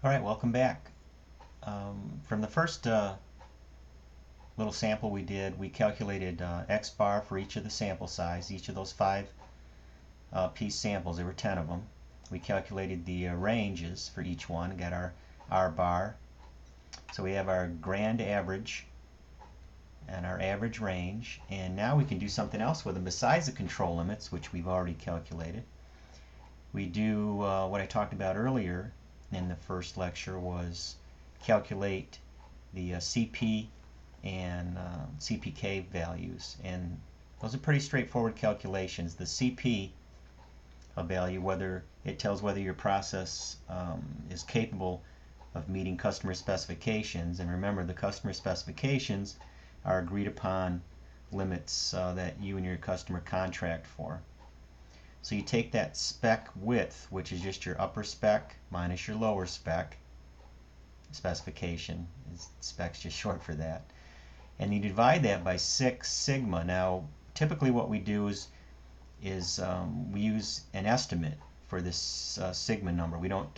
Alright, welcome back. From the first little sample we did, we calculated X bar for each of the sample size, each of those 5 piece samples. There were 10 of them. We calculated the ranges for each one, got our R bar. So we have our grand average and our average range, and now we can do something else with them besides the control limits, which we've already calculated. We do what I talked about earlier in the first lecture, was calculate the Cp and Cpk values, and those are pretty straightforward calculations. The Cp value, whether it tells whether your process is capable of meeting customer specifications, and remember, the customer specifications are agreed upon limits that you and your customer contract for. So you take that spec width, which is just your upper spec minus your lower spec, specification, spec's just short for that, and you divide that by 6 sigma. Now typically what we do is we use an estimate for this sigma number. We don't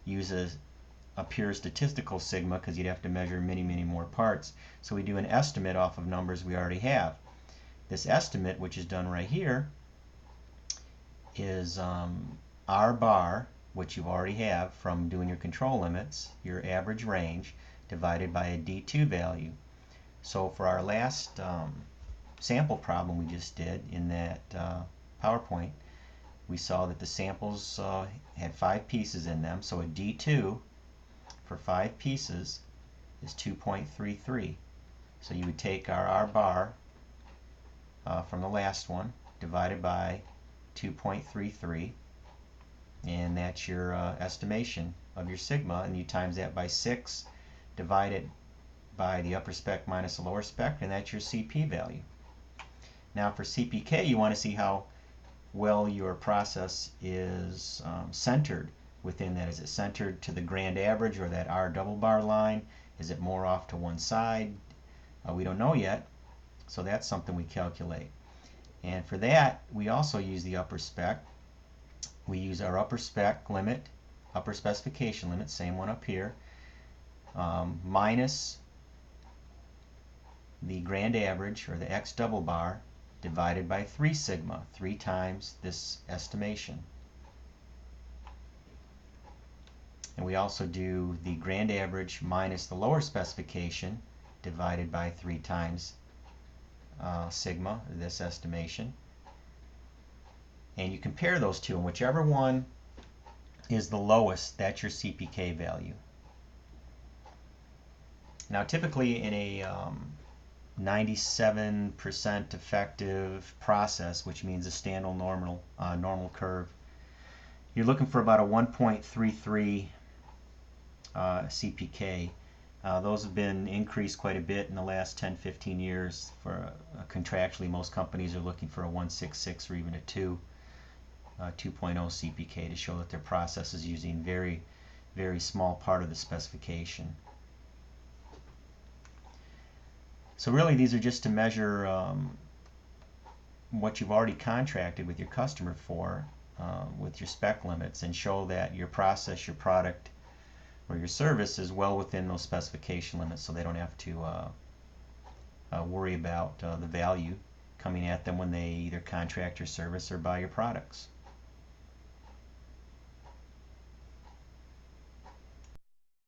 use a pure statistical sigma, because you'd have to measure many more parts. So we do an estimate off of numbers we already have. This estimate, which is done right here, is R bar, which you already have from doing your control limits, your average range, divided by a D2 value. So for our last sample problem we just did in that PowerPoint, we saw that the samples had 5 pieces in them, so a D2 for 5 pieces is 2.33. So you would take our R bar from the last one, divided by 2.33, and that's your estimation of your sigma, and you times that by 6, divide it by the upper spec minus the lower spec, and that's your Cp value. Now for Cpk, you want to see how well your process is centered within that. Is it centered to the grand average or that R double bar line? Is it more off to one side? We don't know yet, so that's something we calculate. And for that, we also use the upper spec. We use our upper spec limit, upper specification limit, same one up here, minus the grand average, or the X double bar, divided by 3 sigma, 3 times this estimation. And we also do the grand average minus the lower specification, divided by 3 times sigma, this estimation, and you compare those two, and whichever one is the lowest, that's your Cpk value. Now typically in a 97% effective process, which means a standard normal curve, you're looking for about a 1.33 Cpk. Those have been increased quite a bit in the last 10-15 years. For contractually, most companies are looking for a 1.66 or even a 2.0 Cpk to show that their process is using very small part of the specification. So really, these are just to measure what you've already contracted with your customer for with your spec limits, and show that your process, your product, or your service is well within those specification limits, so they don't have to worry about the value coming at them when they either contract your service or buy your products.